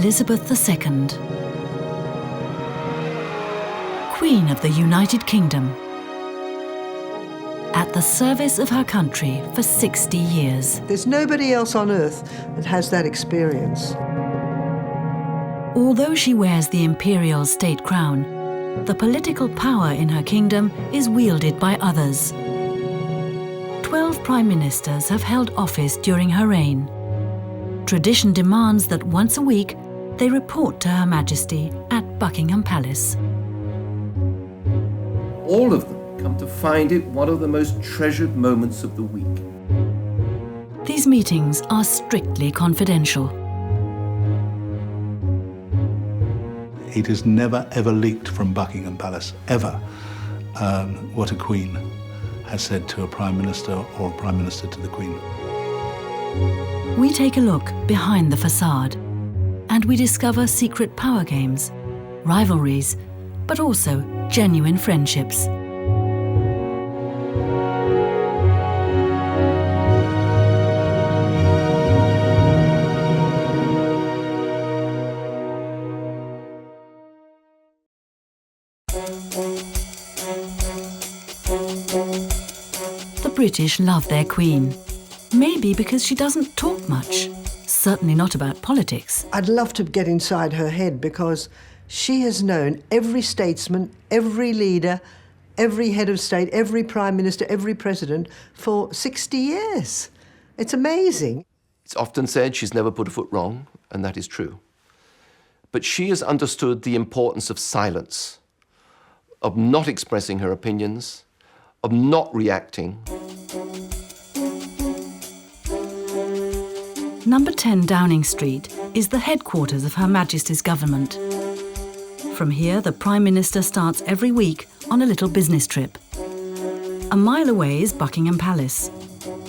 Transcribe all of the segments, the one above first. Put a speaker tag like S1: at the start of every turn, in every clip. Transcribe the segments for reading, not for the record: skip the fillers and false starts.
S1: Elizabeth II, Queen of the United Kingdom, at the service of her country for 60 years.
S2: There's nobody else on earth that has that experience.
S1: Although she wears the imperial state crown, the political power in her kingdom is wielded by others. 12 prime ministers have held office during her reign. Tradition demands that once a week they report to Her Majesty at Buckingham Palace.
S3: All of them come to find it one of the most treasured moments of the week.
S1: These meetings are strictly confidential.
S4: It is never ever leaked from Buckingham Palace, ever, what a Queen has said to a Prime Minister or a Prime Minister to the Queen.
S1: We take a look behind the facade and we discover secret power games, rivalries, but also genuine friendships. The British love their Queen, maybe because she doesn't talk much, certainly not about politics.
S2: I'd love to get inside her head because she has known every statesman, every leader, every head of state, every prime minister, every president for 60 years. It's amazing.
S3: It's often said she's never put a foot wrong, and that is true. But she has understood the importance of silence, of not expressing her opinions, of not reacting.
S1: Number 10 Downing Street is the headquarters of Her Majesty's government. From here, the Prime Minister starts every week on a little business trip. A mile away is Buckingham Palace.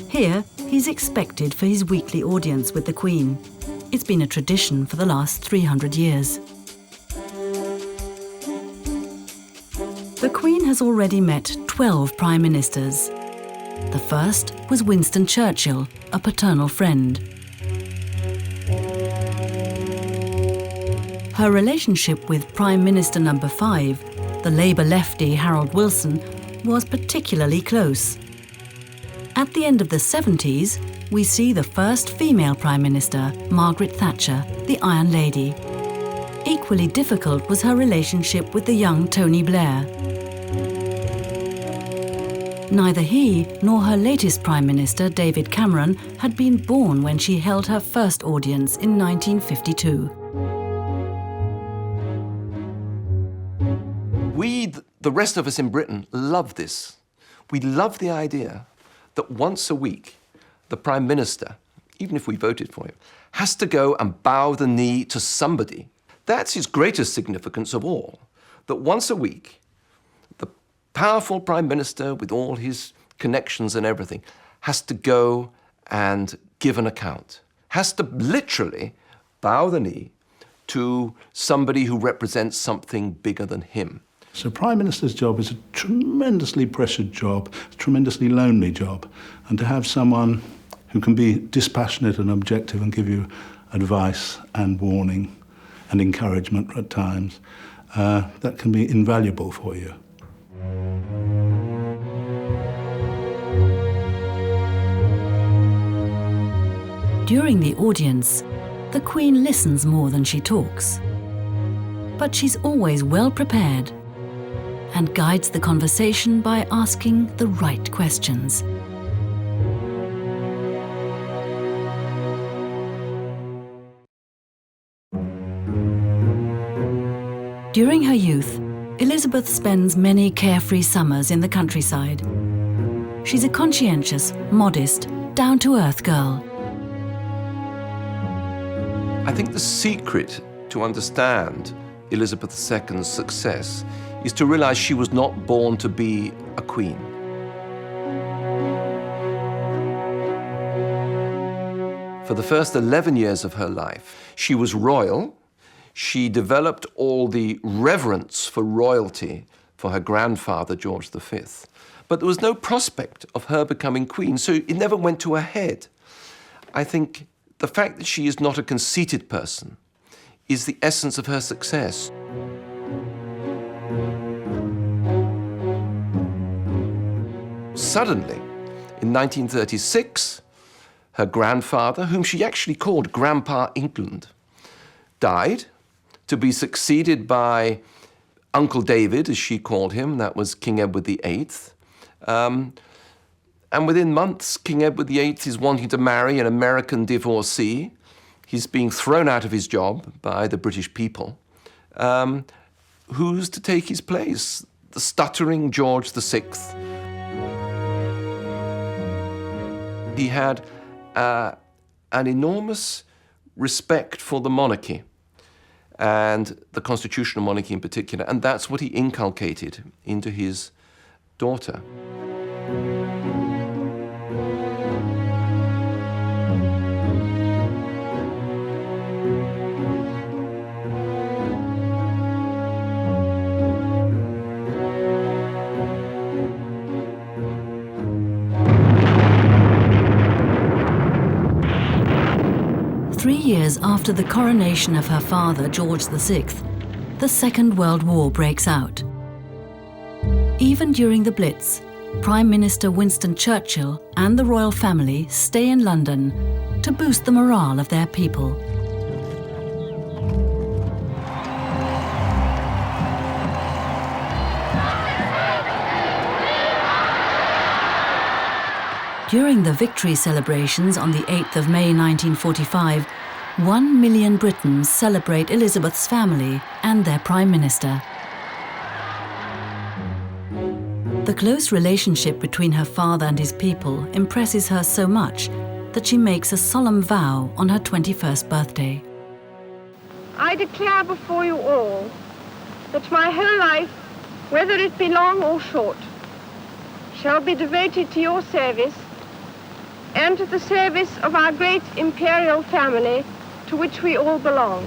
S1: Here, he's expected for his weekly audience with the Queen. It's been a tradition for the last 300 years. The Queen has already met 12 Prime Ministers. The first was Winston Churchill, a paternal friend. Her relationship with Prime Minister number 5, the Labour lefty Harold Wilson, was particularly close. At the end of the 70s, we see the first female Prime Minister, Margaret Thatcher, the Iron Lady. Equally difficult was her relationship with the young Tony Blair. Neither he nor her latest Prime Minister, David Cameron, had been born when she held her first audience in 1952.
S3: We, the rest of us in Britain, love this. We love the idea that once a week, the Prime Minister, even if we voted for him, has to go and bow the knee to somebody. That's his greatest significance of all, that once a week, the powerful Prime Minister with all his connections and everything has to go and give an account, has to literally bow the knee to somebody who represents something bigger than him.
S4: So Prime Minister's job is a tremendously pressured job, a tremendously lonely job, and to have someone who can be dispassionate and objective and give you advice and warning and encouragement at times, that can be invaluable for you.
S1: During the audience, the Queen listens more than she talks. But she's always well prepared and guides the conversation by asking the right questions. During her youth, Elizabeth spends many carefree summers in the countryside. She's a conscientious, modest, down-to-earth girl.
S3: I think the secret to understand Elizabeth II's success is to realize she was not born to be a queen. For the first 11 years of her life, she was royal. She developed all the reverence for royalty for her grandfather, George V. But there was no prospect of her becoming queen, so it never went to her head. I think the fact that she is not a conceited person is the essence of her success. Suddenly, in 1936, her grandfather, whom she actually called Grandpa England, died, to be succeeded by Uncle David, as she called him. That was King Edward VIII. And within months, King Edward VIII is wanting to marry an American divorcee. He's being thrown out of his job by the British people. Who's to take his place? The stuttering George VI. He had an enormous respect for the monarchy, and the constitutional monarchy in particular, and that's what he inculcated into his daughter.
S1: Years after the coronation of her father, George VI, the Second World War breaks out. Even during the Blitz, Prime Minister Winston Churchill and the royal family stay in London to boost the morale of their people. During the victory celebrations on the 8th of May 1945, 1 million Britons celebrate Elizabeth's family and their Prime Minister. The close relationship between her father and his people impresses her so much that she makes a solemn vow on her 21st birthday.
S5: I declare before you all that my whole life, whether it be long or short, shall be devoted to your service and to the service of our great imperial family to which we all belong.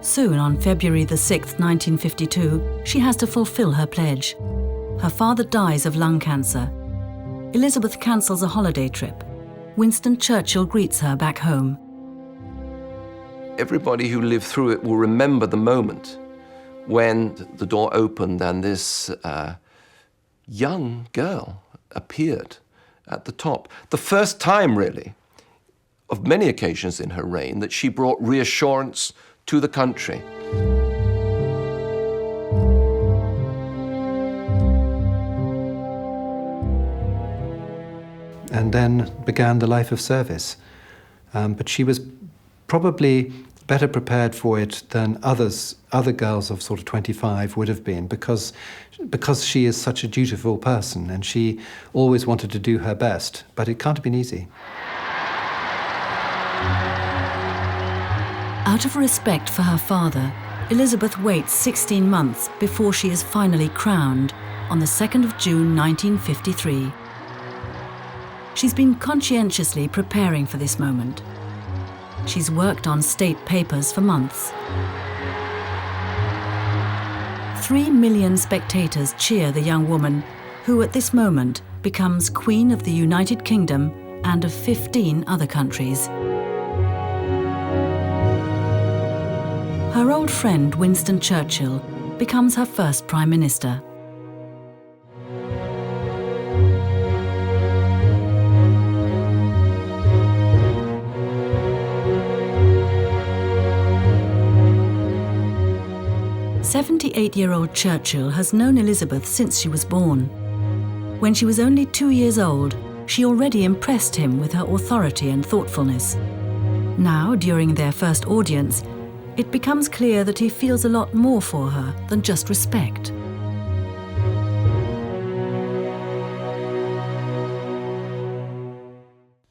S1: Soon, on February the 6th, 1952, she has to fulfill her pledge. Her father dies of lung cancer. Elizabeth cancels a holiday trip. Winston Churchill greets her back home.
S3: Everybody who lived through it will remember the moment when the door opened and this young girl appeared at the top. The first time, really, of many occasions in her reign, that she brought reassurance to the country.
S6: And then began the life of service. But she was probably better prepared for it than other girls of sort of 25 would have been, because she is such a dutiful person and she always wanted to do her best, but it can't have been easy.
S1: Out of respect for her father, Elizabeth waits 16 months before she is finally crowned on the 2nd of June 1953. She's been conscientiously preparing for this moment. She's worked on state papers for months. 3 million spectators cheer the young woman, who at this moment becomes Queen of the United Kingdom and of 15 other countries. Her old friend Winston Churchill becomes her first Prime Minister. The 78-year-old Churchill has known Elizabeth since she was born. When she was only 2 years old, she already impressed him with her authority and thoughtfulness. Now, during their first audience, it becomes clear that he feels a lot more for her than just respect.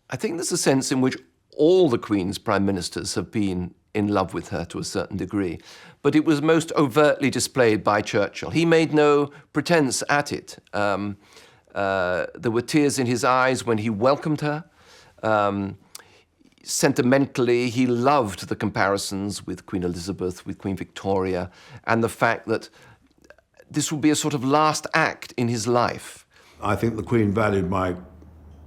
S3: I think there's a sense in which all the Queen's prime ministers have been in love with her to a certain degree, but it was most overtly displayed by Churchill. He made no pretense at it. There were tears in his eyes when he welcomed her. Sentimentally, he loved the comparisons with Queen Elizabeth, with Queen Victoria, and the fact that this would be a sort of last act in his life.
S7: I think the Queen valued my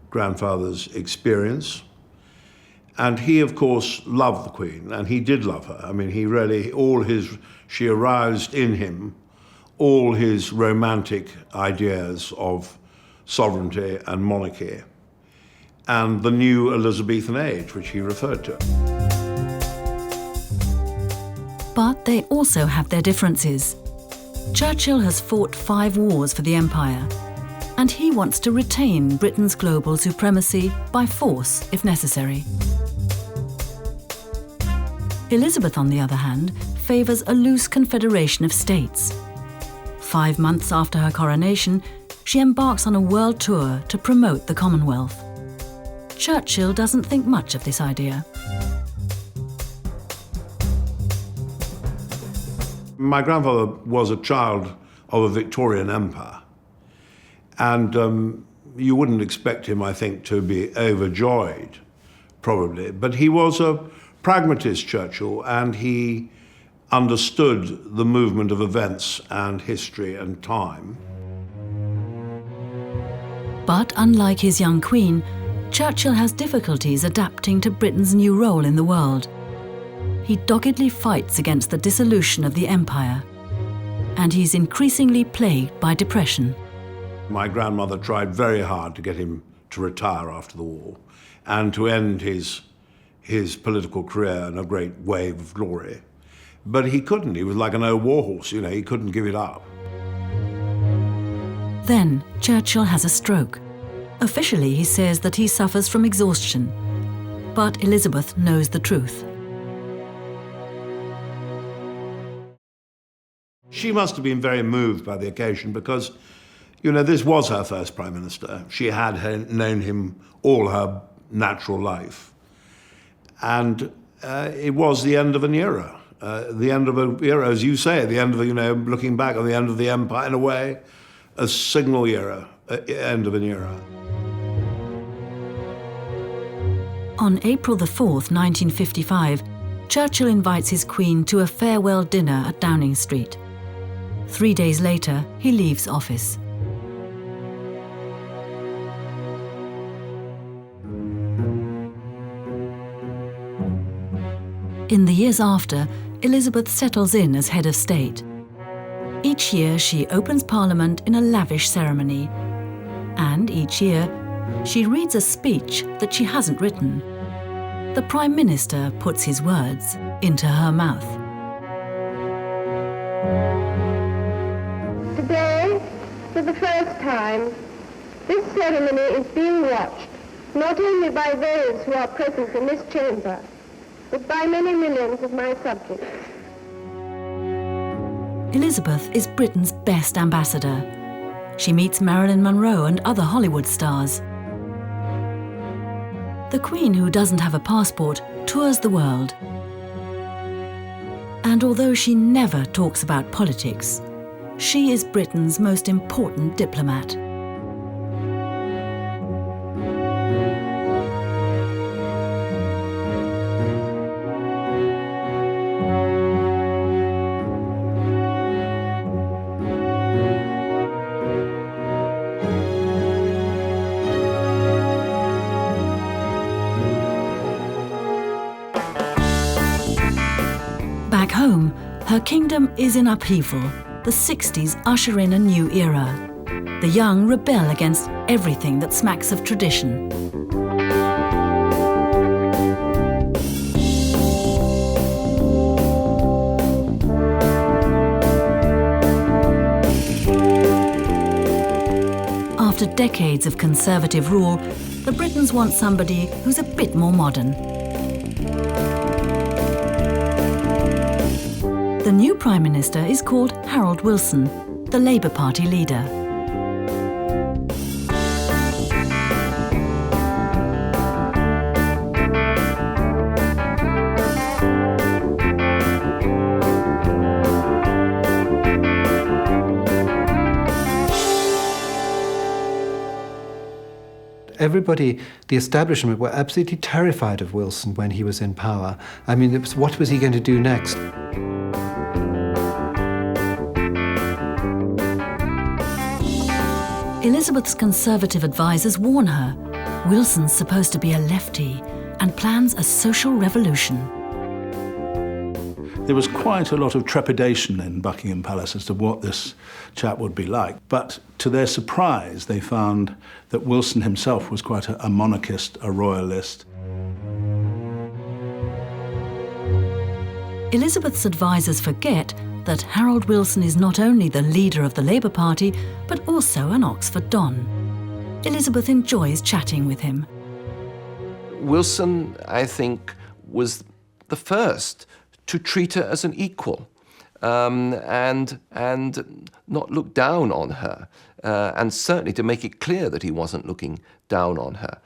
S7: grandfather's experience And he, of course, loved the Queen, and he did love her. I mean, he really, she aroused in him all his romantic ideas of sovereignty and monarchy, and the new Elizabethan age, which he referred to.
S1: But they also have their differences. Churchill has fought 5 wars for the empire, and he wants to retain Britain's global supremacy by force, if necessary. Elizabeth, on the other hand, favours a loose confederation of states. 5 months after her coronation, she embarks on a world tour to promote the Commonwealth. Churchill doesn't think much of this idea.
S7: My grandfather was a child of a Victorian empire, and you wouldn't expect him, I think, to be overjoyed, probably, but he was a pragmatist, Churchill, and he understood the movement of events and history and time.
S1: But unlike his young queen, Churchill has difficulties adapting to Britain's new role in the world. He doggedly fights against the dissolution of the empire, and he's increasingly plagued by depression.
S7: My grandmother tried very hard to get him to retire after the war and to end his political career in a great wave of glory. But he couldn't. He was like an old warhorse, you know, he couldn't give it up.
S1: Then Churchill has a stroke. Officially, he says that he suffers from exhaustion, but Elizabeth knows the truth.
S7: She must have been very moved by the occasion because, you know, this was her first Prime Minister. She had known him all her natural life. And it was the end of an era. The end of an era, as you say, the end of, you know, looking back on the end of the empire, in a way, a signal era, end of an era.
S1: On April the 4th, 1955, Churchill invites his Queen to a farewell dinner at Downing Street. 3 days later, he leaves office. In the years after, Elizabeth settles in as head of state. Each year, she opens Parliament in a lavish ceremony. And each year, she reads a speech that she hasn't written. The Prime Minister puts his words into her mouth.
S5: Today, for the first time, this ceremony is being watched, not only by those who are present in this chamber, but by many millions of my subjects.
S1: Elizabeth is Britain's best ambassador. She meets Marilyn Monroe and other Hollywood stars. The Queen, who doesn't have a passport, tours the world. And although she never talks about politics, she is Britain's most important diplomat. Back home, her kingdom is in upheaval. The 60s usher in a new era. The young rebel against everything that smacks of tradition. After decades of conservative rule, the Britons want somebody who's a bit more modern. The new Prime Minister is called Harold Wilson, the Labour Party leader.
S6: Everybody, the establishment, were absolutely terrified of Wilson when he was in power. I mean, what was he going to do next?
S1: Elizabeth's conservative advisers warn her, Wilson's supposed to be a lefty, and plans a social revolution.
S4: There was quite a lot of trepidation in Buckingham Palace as to what this chap would be like. But to their surprise, they found that Wilson himself was quite a monarchist, a royalist.
S1: Elizabeth's advisers forget that Harold Wilson is not only the leader of the Labour Party, but also an Oxford Don. Elizabeth enjoys chatting with him.
S3: Wilson, I think, was the first to treat her as an equal and not look down on her, and certainly to make it clear that he wasn't looking down on her.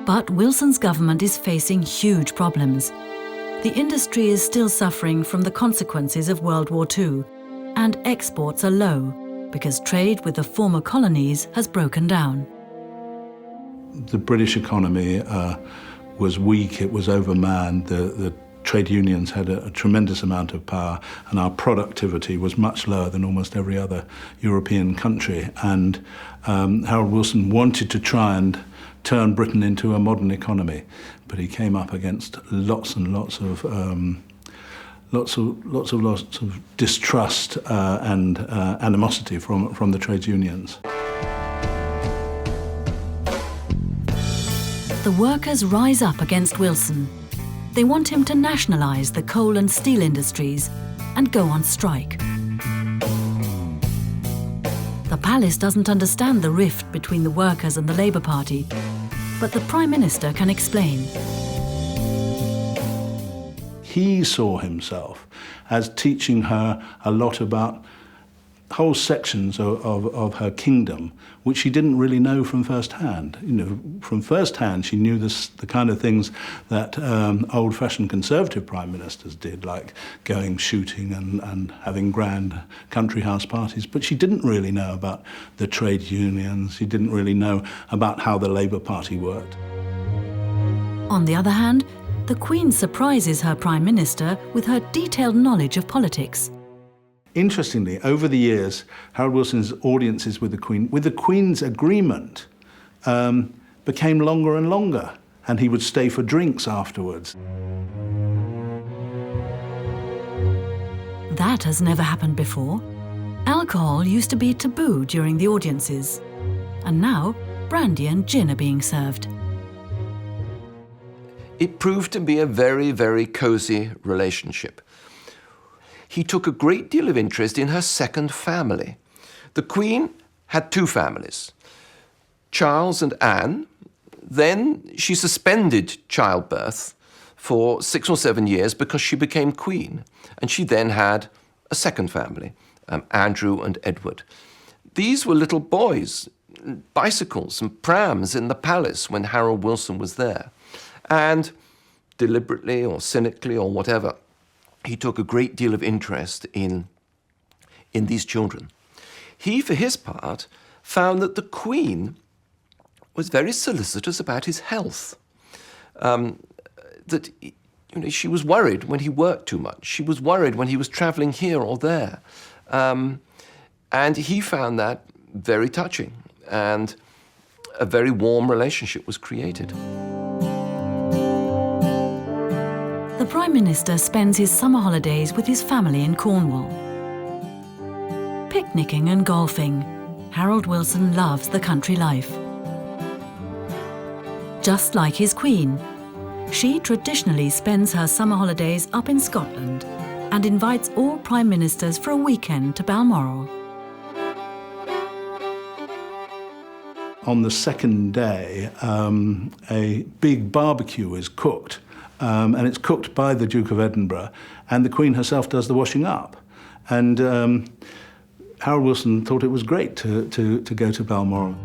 S1: But Wilson's government is facing huge problems. The industry is still suffering from the consequences of World War II, and exports are low because trade with the former colonies has broken down.
S4: The British economy was weak, it was overmanned, the trade unions had a tremendous amount of power, and our productivity was much lower than almost every other European country. And Harold Wilson wanted to try and turn Britain into a modern economy, but he came up against lots and lots of distrust and animosity from the trade unions.
S1: The workers rise up against Wilson. They want him to nationalise the coal and steel industries and go on strike. The palace doesn't understand the rift between the workers and the Labour Party, but the Prime Minister can explain.
S4: He saw himself as teaching her a lot about whole sections of her kingdom, which she didn't really know from first hand. You know, from first hand, she knew the kind of things that old-fashioned Conservative prime ministers did, like going shooting and having grand country house parties. But she didn't really know about the trade unions. She didn't really know about how the Labour Party worked.
S1: On the other hand, the Queen surprises her Prime Minister with her detailed knowledge of politics.
S4: Interestingly, over the years, Harold Wilson's audiences with the Queen's agreement, became longer and longer, and he would stay for drinks afterwards.
S1: That has never happened before. Alcohol used to be taboo during the audiences, and now brandy and gin are being served.
S3: It proved to be a very, very cosy relationship. He took a great deal of interest in her second family. The Queen had two families, Charles and Anne. Then she suspended childbirth for 6 or 7 years because she became Queen. And she then had a second family, Andrew and Edward. These were little boys, bicycles and prams in the palace when Harold Wilson was there. And deliberately or cynically or whatever, he took a great deal of interest in these children. He, for his part, found that the Queen was very solicitous about his health. That she was worried when he worked too much. She was worried when he was traveling here or there. And he found that very touching, and a very warm relationship was created.
S1: The Prime Minister spends his summer holidays with his family in Cornwall. Picnicking and golfing, Harold Wilson loves the country life. Just like his Queen, she traditionally spends her summer holidays up in Scotland and invites all Prime Ministers for a weekend to Balmoral.
S4: On the second day, a big barbecue is cooked. And it's cooked by the Duke of Edinburgh, and the Queen herself does the washing up. And Harold Wilson thought it was great to go to Balmoral.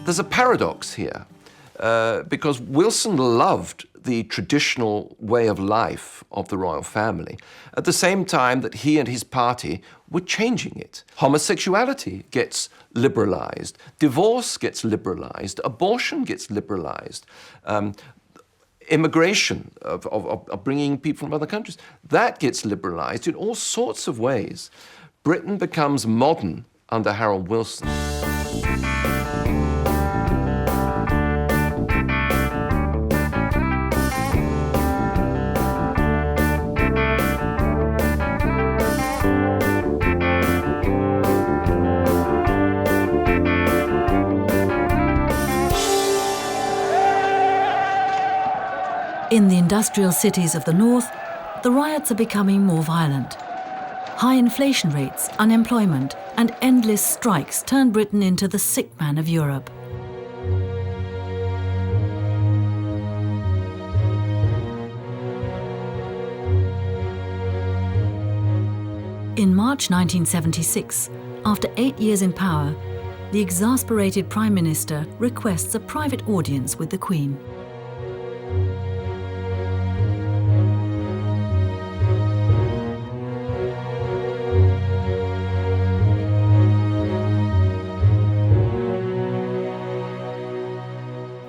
S3: There's a paradox here, because Wilson loved the traditional way of life of the royal family, at the same time that he and his party were changing it. Homosexuality gets liberalised, divorce gets liberalised, abortion gets liberalised. immigration, of bringing people from other countries. That gets liberalised in all sorts of ways. Britain becomes modern under Harold Wilson.
S1: In the industrial cities of the north, the riots are becoming more violent. High inflation rates, unemployment, and endless strikes turn Britain into the sick man of Europe. In March 1976, after 8 years in power, the exasperated Prime Minister requests a private audience with the Queen.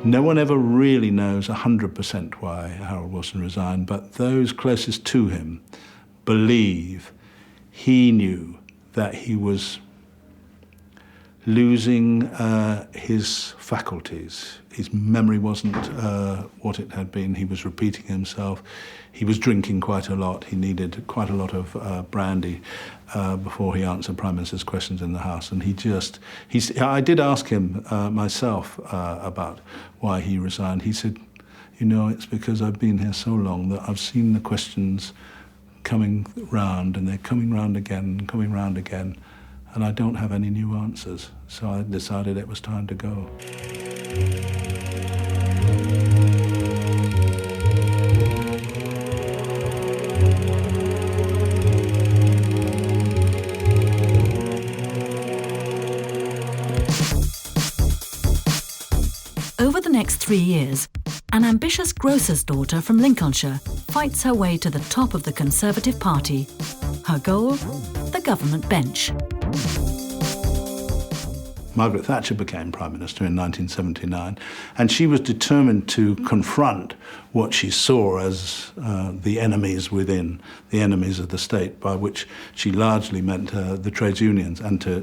S4: No one ever really knows 100% why Harold Wilson resigned, but those closest to him believe he knew that he was losing his faculties. His memory wasn't what it had been. He was repeating himself. He was drinking quite a lot. He needed quite a lot of brandy before he answered Prime Minister's questions in the House. And I did ask him myself about why he resigned. He said, you know, it's because I've been here so long that I've seen the questions coming round, and they're coming round again and coming round again, and I don't have any new answers. So I decided it was time to go.
S1: Over the next 3 years, an ambitious grocer's daughter from Lincolnshire fights her way to the top of the Conservative Party. Her goal? The government bench.
S4: Margaret Thatcher became Prime Minister in 1979, and she was determined to confront what she saw as the enemies within, the enemies of the state, by which she largely meant the trades unions, and to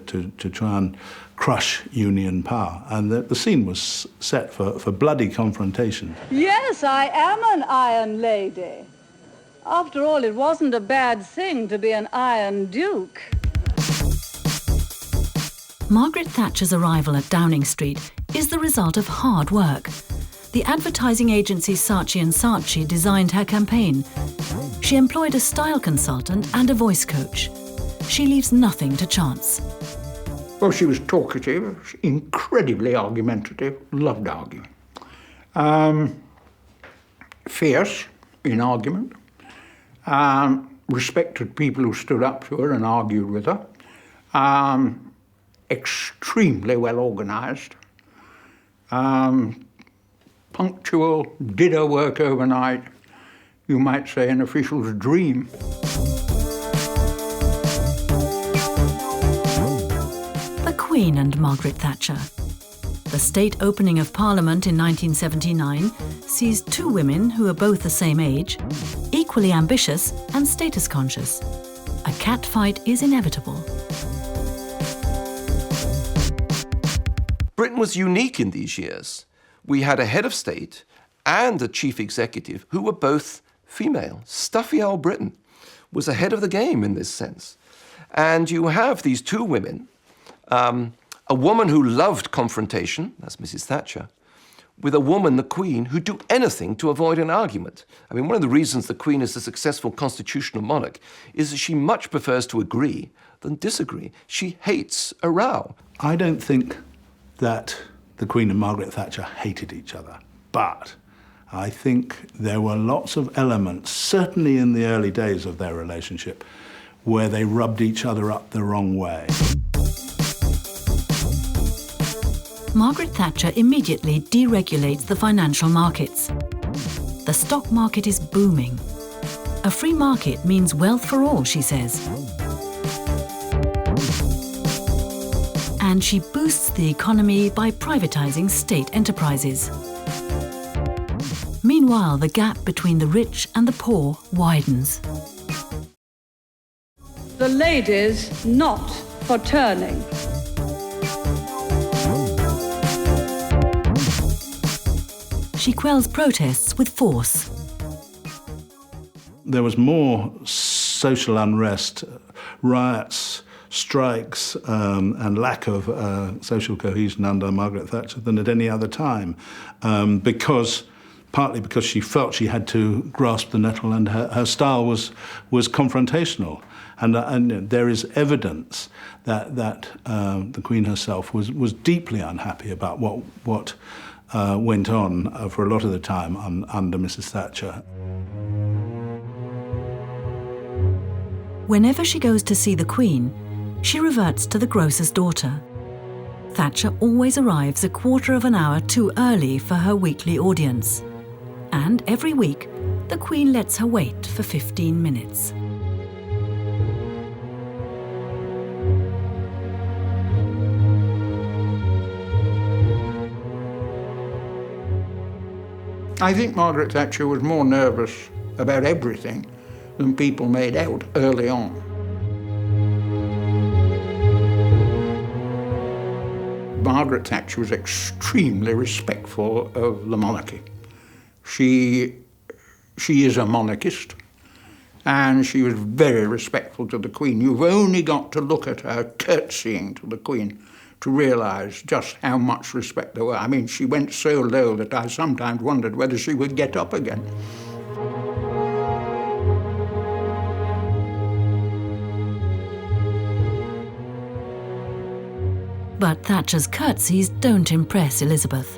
S4: try and crush union power. And the scene was set for bloody confrontation.
S8: Yes, I am an Iron Lady. After all, it wasn't a bad thing to be an Iron Duke.
S1: Margaret Thatcher's arrival at Downing Street is the result of hard work. The advertising agency Saatchi & Saatchi designed her campaign. She employed a style consultant and a voice coach. She leaves nothing to chance.
S9: Well, she was talkative, incredibly argumentative, loved arguing. Fierce in argument, respected people who stood up to her and argued with her. Extremely well organised, punctual, did her work overnight, you might say an official's dream.
S1: The Queen and Margaret Thatcher. The state opening of Parliament in 1979 sees two women who are both the same age, equally ambitious and status conscious. A catfight is inevitable.
S3: Britain was unique in these years. We had a head of state and a chief executive who were both female. Stuffy old Britain was ahead of the game in this sense. And you have these two women, a woman who loved confrontation, that's Mrs. Thatcher, with a woman, the Queen, who'd do anything to avoid an argument. I mean, one of the reasons the Queen is a successful constitutional monarch is that she much prefers to agree than disagree. She hates a row.
S4: I don't think that the Queen and Margaret Thatcher hated each other, but I think there were lots of elements, certainly in the early days of their relationship, where they rubbed each other up the wrong way.
S1: Margaret Thatcher immediately deregulates the financial markets. The stock market is booming. A free market means wealth for all, she says. And she boosts the economy by privatizing state enterprises. Meanwhile, Meanwhile, the gap between the rich and the poor widens.
S8: The ladies not for turning.
S1: She quells protests with force.
S4: There was more social unrest, riots, strikes, and lack of social cohesion under Margaret Thatcher than at any other time, partly because she felt she had to grasp the nettle, and her style was confrontational. And there is evidence that the Queen herself was deeply unhappy about what went on for a lot of the time under Mrs. Thatcher.
S1: Whenever she goes to see the Queen, she reverts to the grocer's daughter. Thatcher always arrives a quarter of an hour too early for her weekly audience. And every week, the Queen lets her wait for 15 minutes.
S9: I think Margaret Thatcher was more nervous about everything than people made out early on. Margaret Thatcher was extremely respectful of the monarchy. She is a monarchist, and she was very respectful to the Queen. You've only got to look at her curtsying to the Queen to realise just how much respect there were. I mean, she went so low that I sometimes wondered whether she would get up again.
S1: But Thatcher's curtsies don't impress Elizabeth.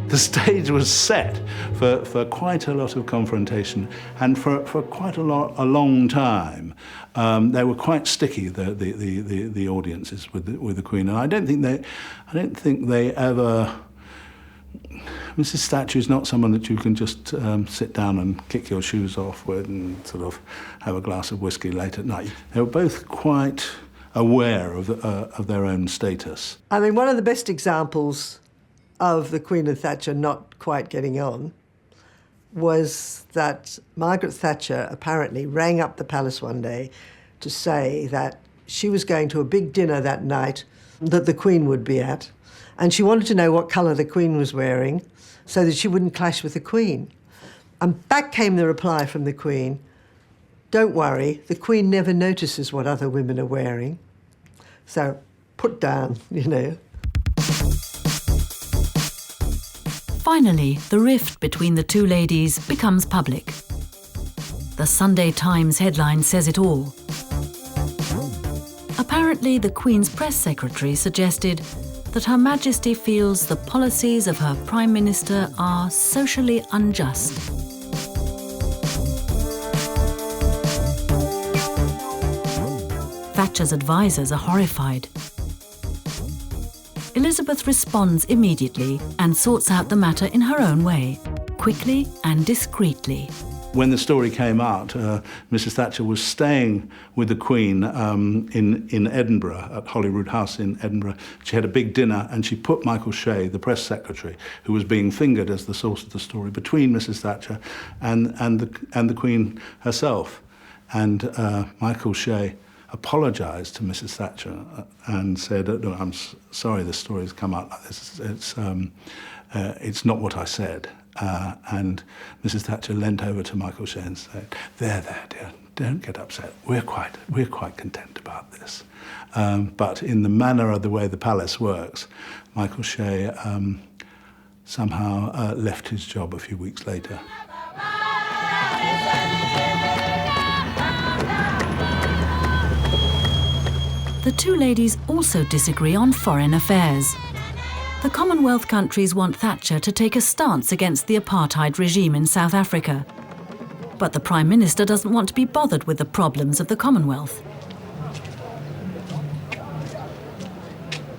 S4: The stage was set for quite a lot of confrontation, and for quite a long time. They were quite sticky, the audiences with the Queen, and I don't think they ever. Mrs. Thatcher is not someone that you can just sit down and kick your shoes off with and sort of have a glass of whiskey late at night. They were both quite aware of their own status.
S2: I mean, one of the best examples of the Queen and Thatcher not quite getting on was that Margaret Thatcher apparently rang up the palace one day to say that she was going to a big dinner that night that the Queen would be at, and she wanted to know what colour the Queen was wearing so that she wouldn't clash with the Queen. And back came the reply from the Queen, "Don't worry, the Queen never notices what other women are wearing." So put down, you know.
S1: Finally, the rift between the two ladies becomes public. The Sunday Times headline says it all. Apparently, the Queen's press secretary suggested that Her Majesty feels the policies of her Prime Minister are socially unjust. Thatcher's advisors are horrified. Elizabeth responds immediately and sorts out the matter in her own way, quickly and discreetly.
S4: When the story came out, Mrs. Thatcher was staying with the Queen in Edinburgh, at Holyrood House in Edinburgh. She had a big dinner, and she put Michael Shea, the press secretary, who was being fingered as the source of the story, between Mrs. Thatcher and the Queen herself. And Michael Shea apologised to Mrs. Thatcher and said, "Look, I'm sorry this story's come out like this. It's not what I said." And Mrs. Thatcher leant over to Michael Shea and said, There, dear, don't get upset. We're quite content about this." But in the manner of the way the palace works, Michael Shea somehow left his job a few weeks later.
S1: The two ladies also disagree on foreign affairs. The Commonwealth countries want Thatcher to take a stance against the apartheid regime in South Africa. But the Prime Minister doesn't want to be bothered with the problems of the Commonwealth.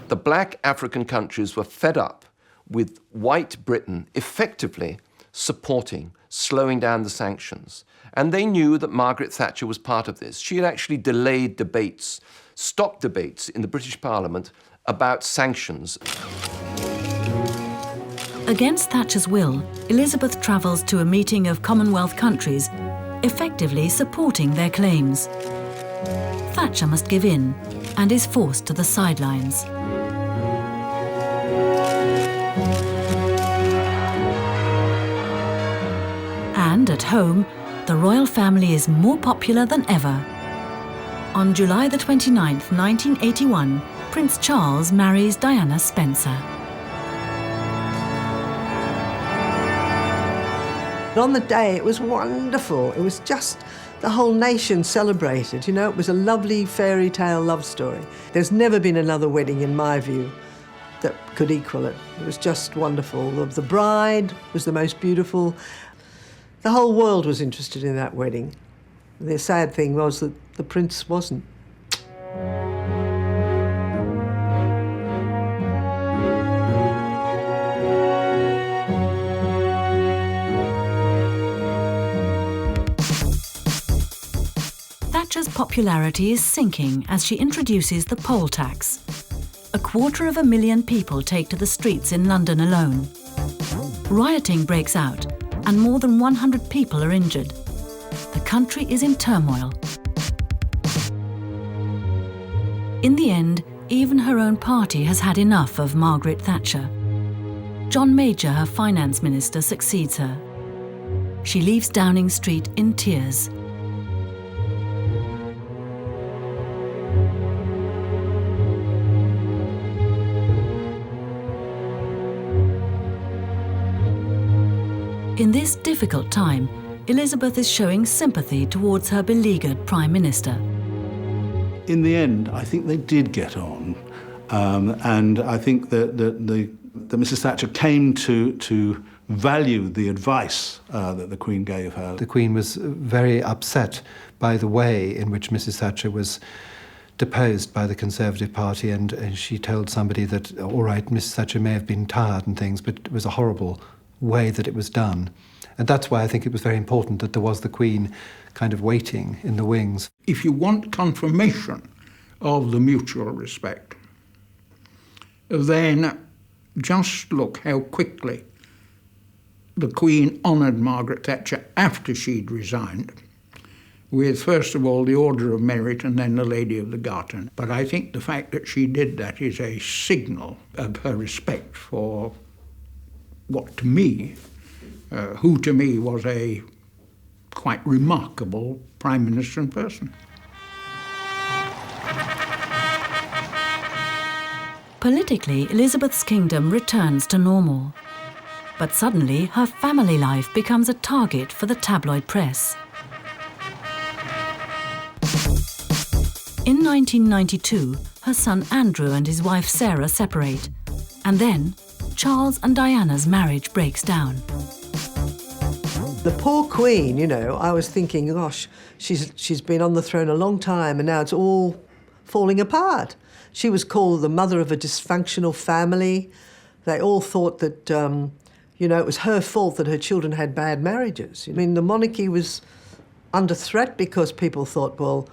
S3: The black African countries were fed up with white Britain effectively supporting, slowing down the sanctions. And they knew that Margaret Thatcher was part of this. She had actually delayed debates, stopped debates in the British Parliament about sanctions.
S1: Against Thatcher's will, Elizabeth travels to a meeting of Commonwealth countries, effectively supporting their claims. Thatcher must give in and is forced to the sidelines. And at home, the royal family is more popular than ever. On July the 29th, 1981, Prince Charles marries Diana Spencer.
S2: On the day, it was wonderful. It was just, the whole nation celebrated. You know, it was a lovely fairy tale love story. There's never been another wedding, in my view, that could equal it. It was just wonderful. The bride was the most beautiful. The whole world was interested in that wedding. The sad thing was that the prince wasn't.
S1: Thatcher's popularity is sinking as she introduces the poll tax. 250,000 people take to the streets in London alone. Rioting breaks out and more than 100 people are injured. The country is in turmoil. In the end, even her own party has had enough of Margaret Thatcher. John Major, her finance minister, succeeds her. She leaves Downing Street in tears. In this difficult time, Elizabeth is showing sympathy towards her beleaguered Prime Minister.
S4: In the end, I think they did get on, and I think that Mrs. Thatcher came to value the advice that the Queen gave her.
S6: The Queen was very upset by the way in which Mrs. Thatcher was deposed by the Conservative Party, and she told somebody that, all right, Mrs. Thatcher may have been tired and things, but it was a horrible way that it was done. And that's why I think it was very important that there was the Queen kind of waiting in the wings.
S9: If you want confirmation of the mutual respect, then just look how quickly the Queen honoured Margaret Thatcher after she'd resigned, with first of all the Order of Merit and then the Lady of the Garter. But I think the fact that she did that is a signal of her respect for what to me, who to me was a quite remarkable Prime Minister in person.
S1: Politically, Elizabeth's kingdom returns to normal. But suddenly, her family life becomes a target for the tabloid press. In 1992, her son Andrew and his wife Sarah separate, and then Charles and Diana's marriage breaks down.
S2: The poor Queen, you know, I was thinking, gosh, she's been on the throne a long time and now it's all falling apart. She was called the mother of a dysfunctional family. They all thought that, you know, it was her fault that her children had bad marriages. I mean, the monarchy was under threat because people thought, well,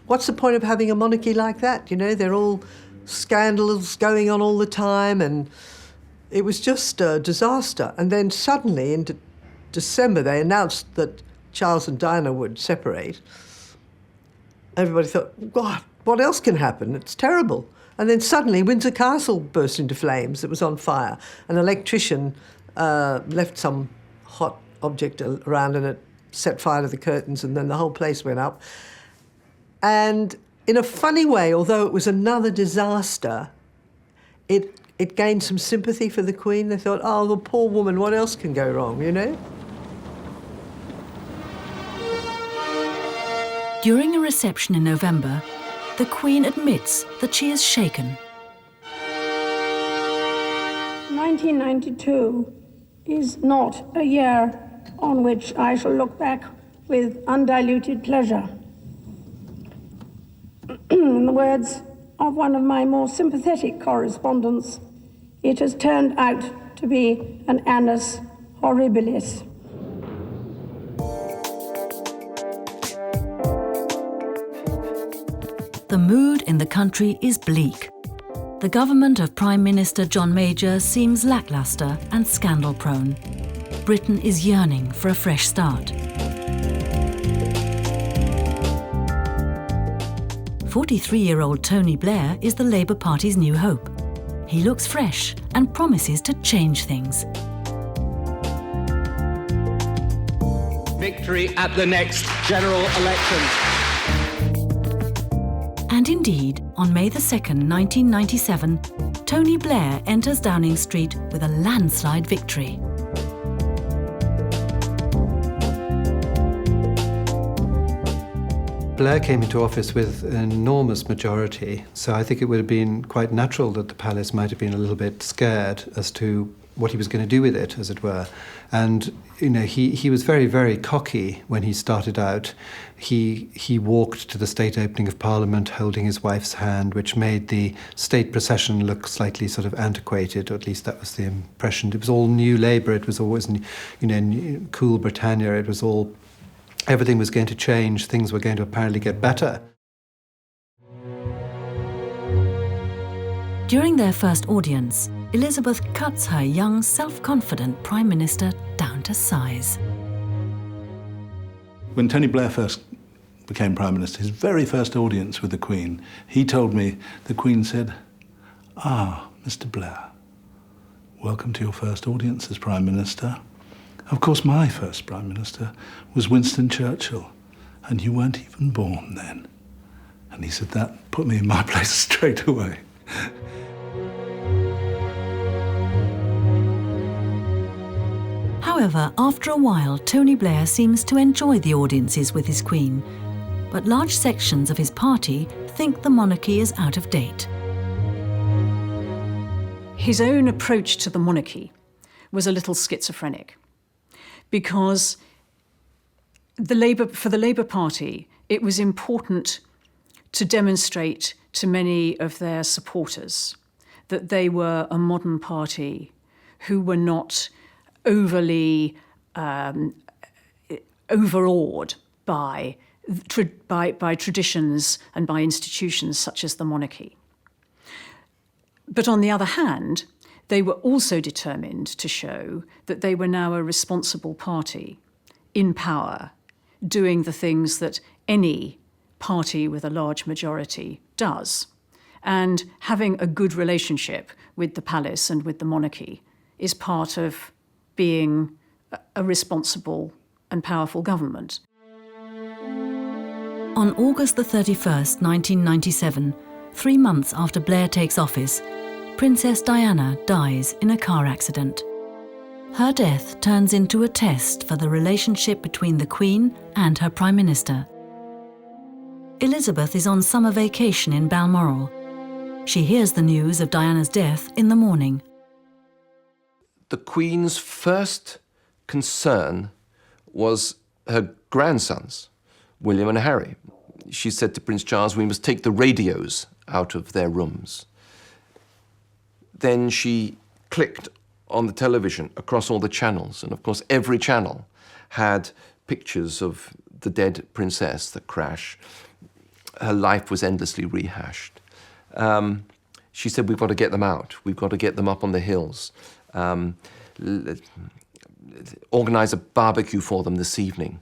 S2: what's the point of having a monarchy like that? You know, they're all scandals going on all the time, and it was just a disaster. And then suddenly in December they announced that Charles and Diana would separate. Everybody thought, God, what else can happen? It's terrible. And then suddenly Windsor Castle burst into flames. It was on fire. An electrician left some hot object around and it set fire to the curtains, and then the whole place went up. And in a funny way, although it was another disaster, it gained some sympathy for the Queen. They thought, oh, the poor woman, what else can go wrong, you know?
S1: During a reception in November, the Queen admits that she is shaken.
S5: 1992 is not a year on which I shall look back with undiluted pleasure. In the words of one of my more sympathetic correspondents, it has turned out to be an annus horribilis.
S1: The mood in the country is bleak. The government of Prime Minister John Major seems lacklustre and scandal-prone. Britain is yearning for a fresh start. 43-year-old Tony Blair is the Labour Party's new hope. He looks fresh and promises to change things.
S10: Victory at the next general election.
S1: And indeed, on May the 2nd, 1997, Tony Blair enters Downing Street with a landslide victory.
S6: Blair came into office with an enormous majority, so I think it would have been quite natural that the palace might have been a little bit scared as to what he was going to do with it, as it were. And, you know, he was very, very cocky when he started out. He walked to the state opening of Parliament holding his wife's hand, which made the state procession look slightly sort of antiquated, or at least that was the impression. It was all New Labour, it was always, you know, cool Britannia, it was all... Everything was going to change, things were going to apparently get better.
S1: During their first audience, Elizabeth cuts her young, self-confident Prime Minister down to size.
S4: When Tony Blair first became Prime Minister, his very first audience with the Queen, he told me, the Queen said, "Ah, Mr. Blair, welcome to your first audience as Prime Minister. Of course, my first Prime Minister was Winston Churchill, and you weren't even born then." And he said that put me in my place straight away.
S1: However, after a while, Tony Blair seems to enjoy the audiences with his Queen, but large sections of his party think the monarchy is out of date.
S11: His own approach to the monarchy was a little schizophrenic, because for the Labour Party, it was important to demonstrate to many of their supporters that they were a modern party who were not overly overawed by traditions and by institutions such as the monarchy. But on the other hand, they were also determined to show that they were now a responsible party in power, doing the things that any party with a large majority does. And having a good relationship with the palace and with the monarchy is part of being a responsible and powerful government.
S1: On August the 31st, 1997, 3 months after Blair takes office, Princess Diana dies in a car accident. Her death turns into a test for the relationship between the Queen and her Prime Minister. Elizabeth is on summer vacation in Balmoral. She hears the news of Diana's death in the morning.
S3: The Queen's first concern was her grandsons, William and Harry. She said to Prince Charles, "We must take the radios out of their rooms." Then she clicked on the television across all the channels, and of course every channel had pictures of the dead princess, the crash. Her life was endlessly rehashed. She said, "We've got to get them out. We've got to get them up on the hills. Organize a barbecue for them this evening."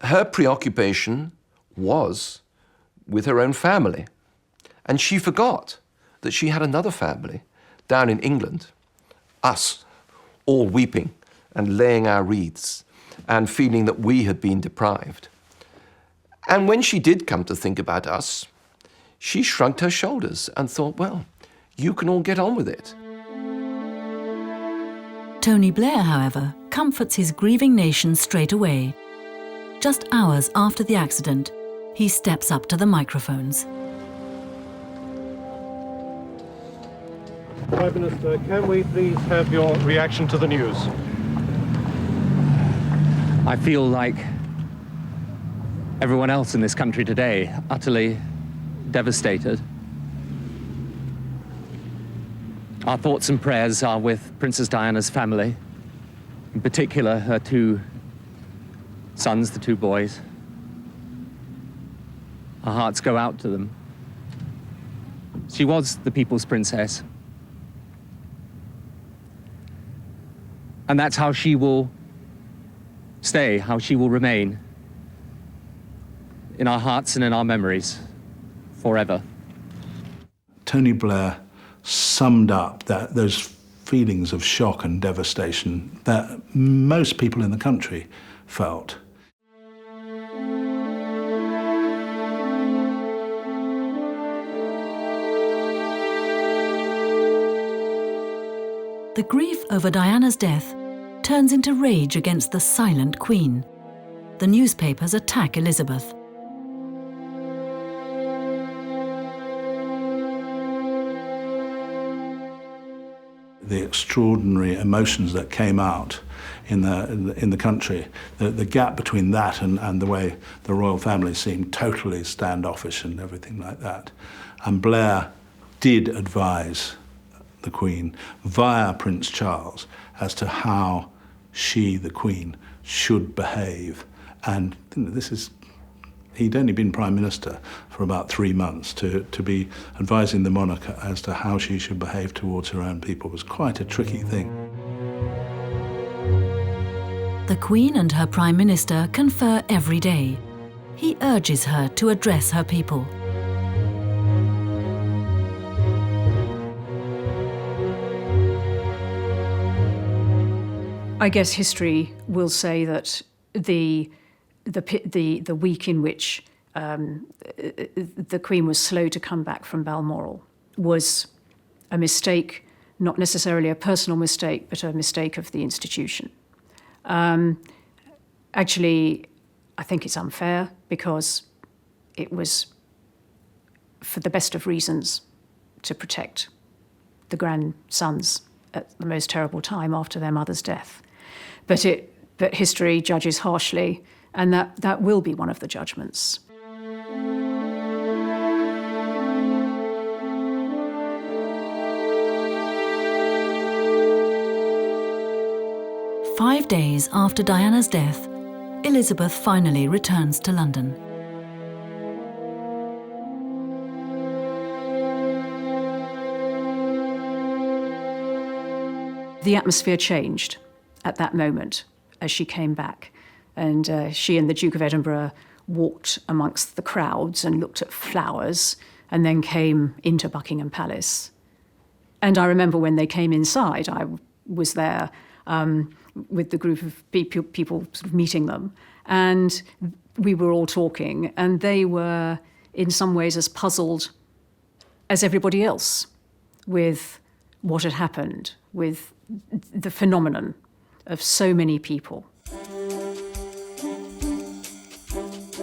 S3: Her preoccupation was with her own family, and she forgot that she had another family down in England, us, all weeping and laying our wreaths and feeling that we had been deprived. And when she did come to think about us, she shrugged her shoulders and thought, well, you can all get on with it.
S1: Tony Blair, however, comforts his grieving nation straight away. Just hours after the accident, he steps up to the microphones.
S12: Prime Minister, can we please have your reaction to the news?
S10: I feel like everyone else in this country today, utterly devastated. Our thoughts and prayers are with Princess Diana's family, in particular her 2 sons, the 2 boys. Our hearts go out to them. She was the people's princess. And that's how she will stay, how she will remain in our hearts and in our memories forever.
S4: Tony Blair summed up those feelings of shock and devastation that most people in the country felt.
S1: The grief over Diana's death turns into rage against the silent Queen. The newspapers attack Elizabeth.
S4: The extraordinary emotions that came out in the country, the gap between that and the way the royal family seemed totally standoffish and everything like that. And Blair did advise the Queen via Prince Charles as to how she, the Queen, should behave. And he'd only been Prime Minister for about 3 months. To be advising the monarch as to how she should behave towards her own people was quite a tricky thing.
S1: The Queen and her Prime Minister confer every day. He urges her to address her people.
S11: I guess history will say that the week in which the Queen was slow to come back from Balmoral was a mistake, not necessarily a personal mistake, but a mistake of the institution. Actually, I think it's unfair because it was for the best of reasons to protect the grandsons at the most terrible time after their mother's death. But history judges harshly, and that will be one of the judgments.
S1: Five days after Diana's death, Elizabeth finally returns to London.
S11: The atmosphere changed at that moment as she came back. And she and the Duke of Edinburgh walked amongst the crowds and looked at flowers and then came into Buckingham Palace. And I remember when they came inside, I was there with the group of people sort of meeting them. And we were all talking, and they were in some ways as puzzled as everybody else with what had happened, with the phenomenon of so many people.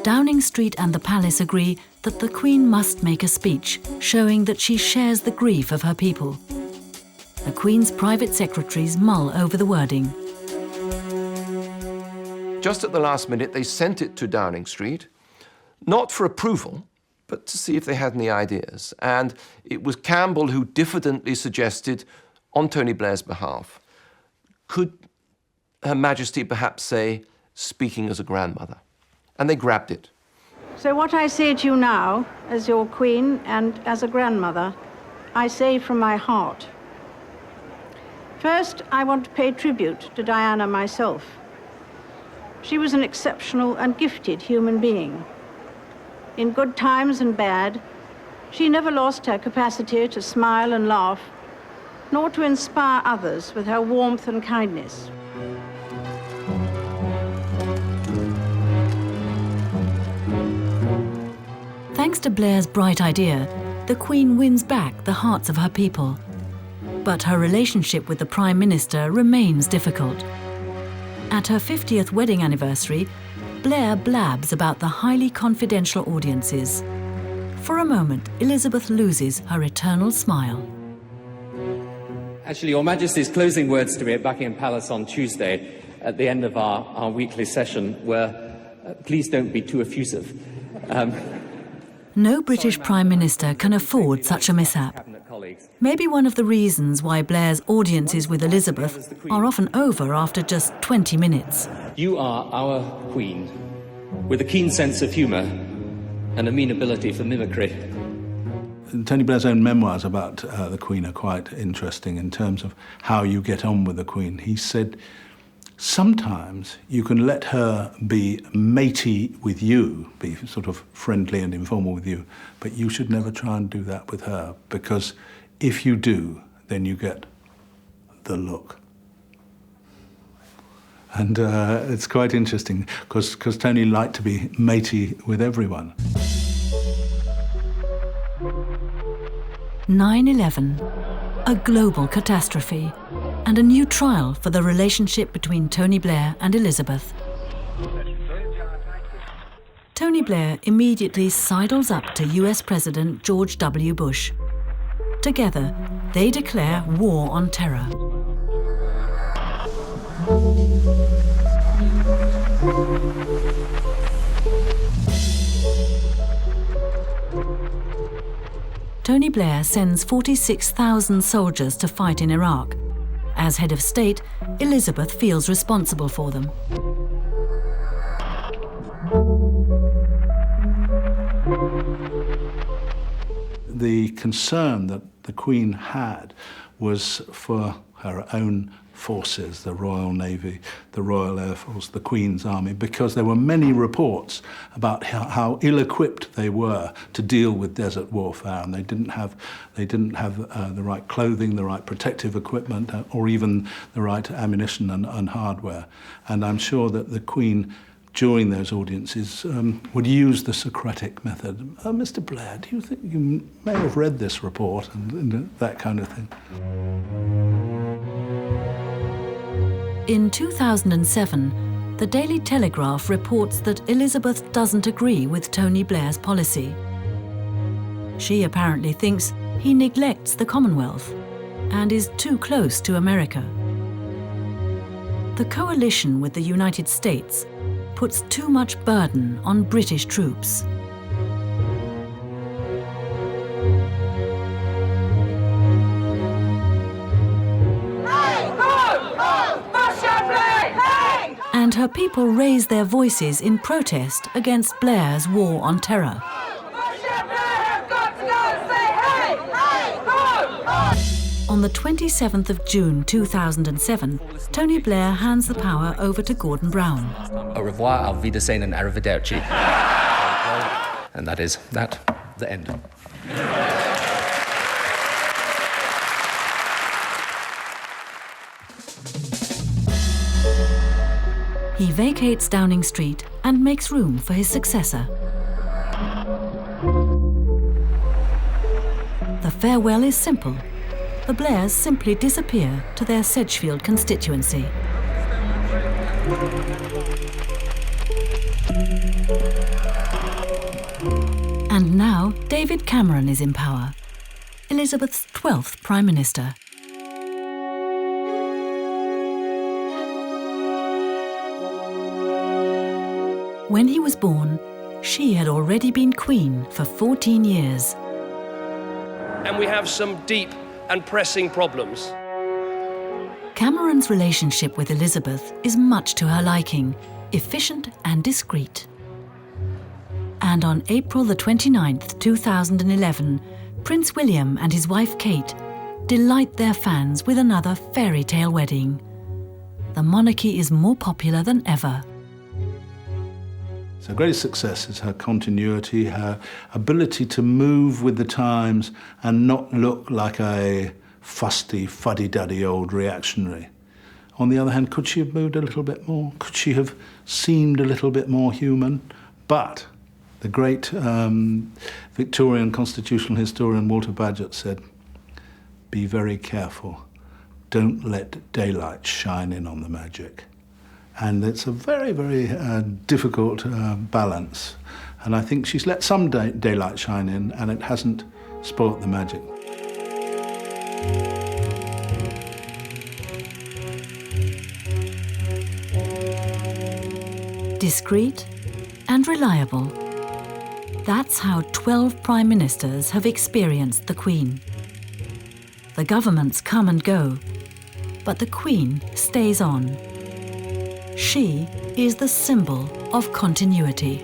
S1: Downing Street and the palace agree that the Queen must make a speech showing that she shares the grief of her people. The Queen's private secretaries mull over the wording.
S3: Just at the last minute, they sent it to Downing Street, not for approval, but to see if they had any ideas. And it was Campbell who diffidently suggested, on Tony Blair's behalf, could Her Majesty perhaps say, speaking as a grandmother? And they grabbed it.
S5: So what I say to you now, as your Queen and as a grandmother, I say from my heart. First, I want to pay tribute to Diana myself. She was an exceptional and gifted human being. In good times and bad, she never lost her capacity to smile and laugh, nor to inspire others with her warmth and kindness.
S1: Thanks to Blair's bright idea, the Queen wins back the hearts of her people. But her relationship with the Prime Minister remains difficult. At her 50th wedding anniversary, Blair blabs about the highly confidential audiences. For a moment, Elizabeth loses her eternal smile.
S10: Actually, Your Majesty's closing words to me at Buckingham Palace on Tuesday at the end of our weekly session were, please don't be too effusive.
S1: No British Prime Minister can afford such a mishap. Maybe one of the reasons why Blair's audiences with Elizabeth are often over after just 20 minutes.
S10: You are our Queen, with a keen sense of humour and a mean ability for mimicry.
S4: Tony Blair's own memoirs about the Queen are quite interesting in terms of how you get on with the Queen. He said, sometimes you can let her be matey with you, be sort of friendly and informal with you, but you should never try and do that with her, because if you do, then you get the look. And it's quite interesting, because Tony liked to be matey with everyone.
S1: 9/11, a global catastrophe, and a new trial for the relationship between Tony Blair and Elizabeth. Tony Blair immediately sidles up to US President George W. Bush. Together, they declare war on terror. Tony Blair sends 46,000 soldiers to fight in Iraq. As head of state, Elizabeth feels responsible for them.
S4: The concern that the Queen had was for her own forces, the Royal Navy, the Royal Air Force, the Queen's Army, because there were many reports about how ill-equipped they were to deal with desert warfare, and they didn't have the right clothing, the right protective equipment, or even the right ammunition and hardware. And I'm sure that the Queen, during those audiences, would use the Socratic method. Mr. Blair, do you think you may have read this report, and that kind of thing?
S1: In 2007, the Daily Telegraph reports that Elizabeth doesn't agree with Tony Blair's policy. She apparently thinks he neglects the Commonwealth and is too close to America. The coalition with the United States puts too much burden on British troops. And her people raise their voices in protest against Blair's war on terror. On the 27th of June 2007, Tony Blair hands the power over to Gordon Brown.
S13: Au revoir, auf Wiedersehen and arrivederci. And that is the end.
S1: He vacates Downing Street and makes room for his successor. The farewell is simple. The Blairs simply disappear to their Sedgefield constituency. And now David Cameron is in power, Elizabeth's 12th Prime Minister. When he was born, she had already been Queen for 14 years.
S14: And we have some deep and pressing problems.
S1: Cameron's relationship with Elizabeth is much to her liking, efficient and discreet. And on April the 29th, 2011, Prince William and his wife Kate delight their fans with another fairy tale wedding. The monarchy is more popular than ever.
S4: Her greatest success is her continuity, her ability to move with the times and not look like a fusty, fuddy-duddy old reactionary. On the other hand, could she have moved a little bit more? Could she have seemed a little bit more human? But the great Victorian constitutional historian Walter Bagehot said, "Be very careful. Don't let daylight shine in on the magic." And it's a very, very difficult balance. And I think she's let some daylight shine in, and it hasn't spoilt the magic.
S1: Discreet and reliable. That's how 12 Prime Ministers have experienced the Queen. The governments come and go, but the Queen stays on. She is the symbol of continuity.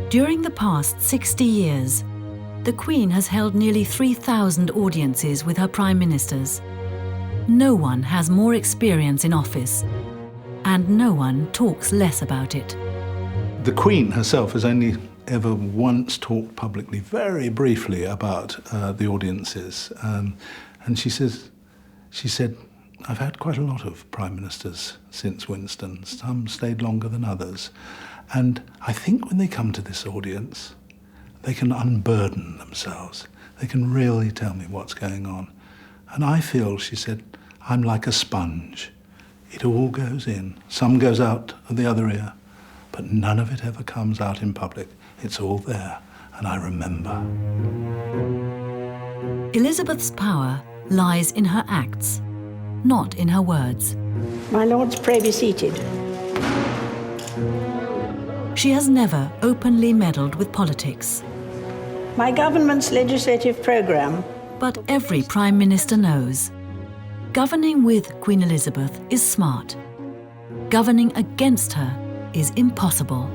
S1: During the past 60 years, the Queen has held nearly 3,000 audiences with her prime ministers. No one has more experience in office, and no one talks less about it.
S4: The Queen herself has only ever once talked publicly, very briefly, about the audiences. And she said, I've had quite a lot of prime ministers since Winston. Some stayed longer than others. And I think when they come to this audience, they can unburden themselves. They can really tell me what's going on. And I feel, she said, I'm like a sponge. It all goes in. Some goes out of the other ear, but none of it ever comes out in public. It's all there, and I remember.
S1: Elizabeth's power lies in her acts, not in her words.
S15: My lords, pray be seated.
S1: She has never openly meddled with politics.
S15: My government's legislative programme.
S1: But every Prime Minister knows, governing with Queen Elizabeth is smart. Governing against her is impossible.